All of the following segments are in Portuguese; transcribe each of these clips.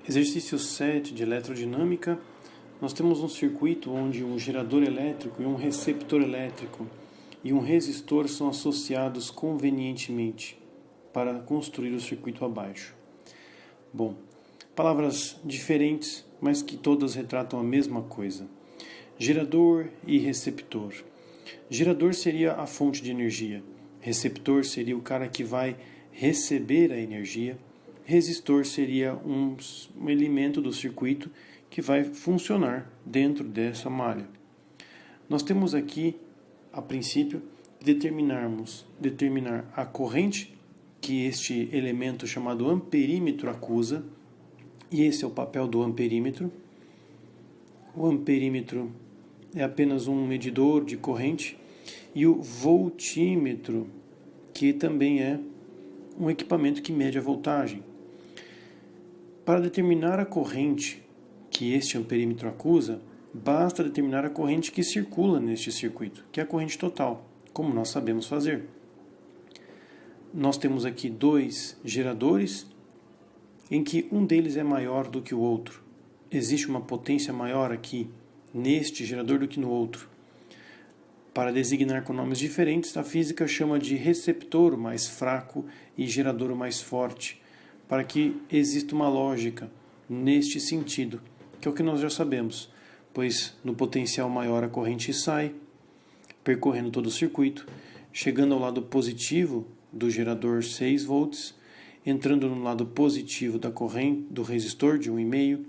Exercício 7 de eletrodinâmica. Nós temos um circuito onde um gerador elétrico e um receptor elétrico e um resistor são associados convenientemente para construir o circuito abaixo. Bom, palavras diferentes, mas que todas retratam a mesma coisa. Gerador e receptor. Gerador seria a fonte de energia. Receptor seria o cara que vai receber a energia. Resistor seria um elemento do circuito que vai funcionar dentro dessa malha. Nós temos aqui, a princípio, determinar a corrente que este elemento chamado amperímetro acusa, e esse é o papel do amperímetro. O amperímetro é apenas um medidor de corrente, e o voltímetro, que também é um equipamento que mede a voltagem. Para determinar a corrente que este amperímetro acusa, basta determinar a corrente que circula neste circuito, que é a corrente total, como nós sabemos fazer. Nós temos aqui dois geradores, em que um deles é maior do que o outro. Existe uma potência maior aqui neste gerador do que no outro. Para designar com nomes diferentes, a física chama de receptor o mais fraco e gerador o mais forte, para que exista uma lógica neste sentido, que é o que nós já sabemos, pois no potencial maior a corrente sai, percorrendo todo o circuito, chegando ao lado positivo do gerador 6 volts, entrando no lado positivo da corrente do resistor de 1,5,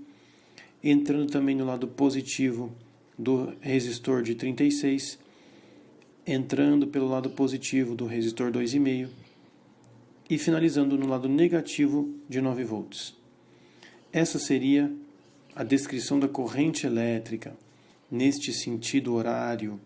entrando também no lado positivo do resistor de 36, entrando pelo lado positivo do resistor 2,5 e finalizando no lado negativo de 9 volts. Essa seria a descrição da corrente elétrica neste sentido horário.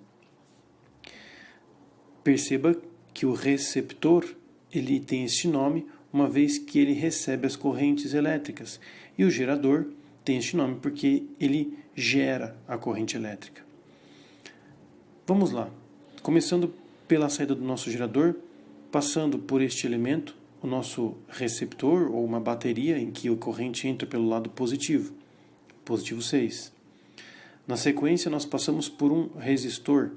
Perceba que o receptor ele tem este nome uma vez que ele recebe as correntes elétricas, e o gerador tem este nome porque ele gera a corrente elétrica. Vamos lá. Começando pela saída do nosso gerador, passando por este elemento, o nosso receptor, ou uma bateria em que a corrente entra pelo lado positivo, positivo 6. Na sequência, nós passamos por um resistor,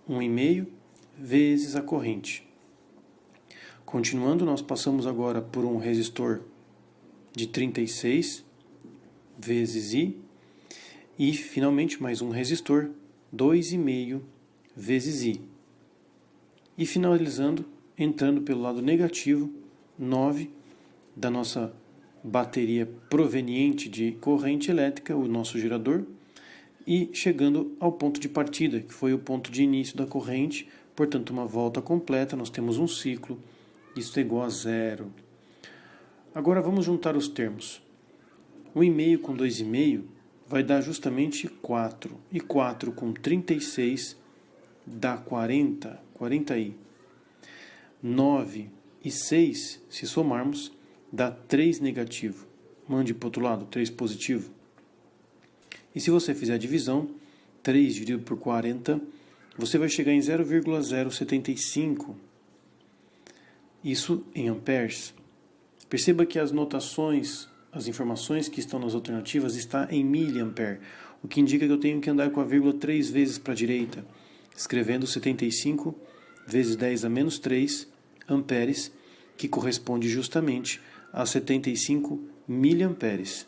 1,5 vezes a corrente. Continuando, nós passamos agora por um resistor de 36 vezes I, e finalmente mais um resistor, 2,5 vezes I. E finalizando, entrando pelo lado negativo, 9 da nossa bateria proveniente de corrente elétrica, o nosso gerador, e chegando ao ponto de partida, que foi o ponto de início da corrente, portanto uma volta completa, nós temos um ciclo, isso é igual a 0. Agora vamos juntar os termos. 1,5 com 2,5 vai dar justamente 4, e 4 com 36 dá 40i. 9 e 6, se somarmos, dá 3 negativo. Mande para o outro lado, 3 positivo. E se você fizer a divisão, 3 dividido por 40, você vai chegar em 0,075. Isso em amperes. Perceba que as notações, as informações que estão nas alternativas está em miliampere, o que indica que eu tenho que andar com a vírgula 3 vezes para a direita, escrevendo 75 vezes 10 a menos 3 amperes, que corresponde justamente a 75 miliamperes.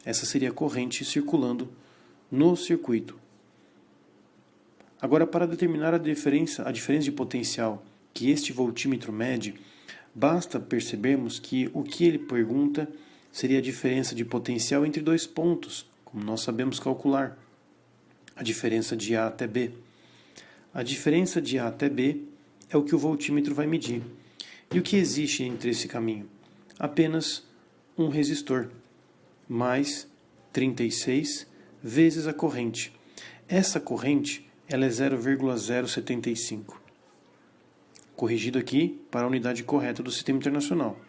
Essa seria a corrente circulando no circuito. Agora, para determinar a diferença de potencial que este voltímetro mede, basta percebermos que o que ele pergunta seria a diferença de potencial entre dois pontos, como nós sabemos calcular, a diferença de A até B. A diferença de A até B é o que o voltímetro vai medir. E o que existe entre esse caminho? Apenas um resistor, mais 36 vezes a corrente. Essa corrente ela é 0,075. Corrigido aqui para a unidade correta do Sistema Internacional.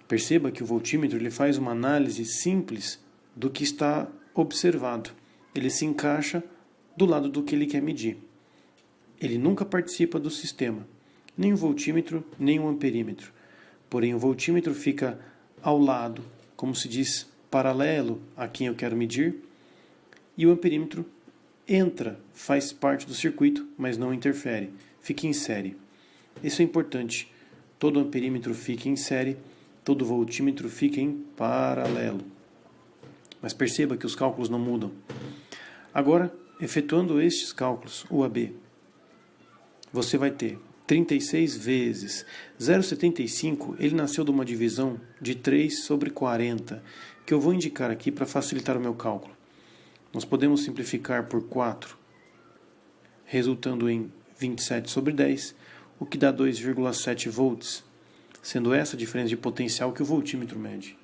Perceba que o voltímetro ele faz uma análise simples do que está observado. Ele se encaixa do lado do que ele quer medir. Ele nunca participa do sistema, nem o voltímetro, nem o amperímetro. Porém, o voltímetro fica ao lado, como se diz, paralelo a quem eu quero medir, e o amperímetro entra, faz parte do circuito, mas não interfere, fica em série. Isso é importante. Todo amperímetro fica em série, todo voltímetro fica em paralelo. Mas perceba que os cálculos não mudam. Agora, efetuando estes cálculos, UAB, você vai ter 36 vezes 0,75, ele nasceu de uma divisão de 3 sobre 40, que eu vou indicar aqui para facilitar o meu cálculo. Nós podemos simplificar por 4, resultando em 27 sobre 10, o que dá 2,7 volts, sendo essa a diferença de potencial que o voltímetro mede.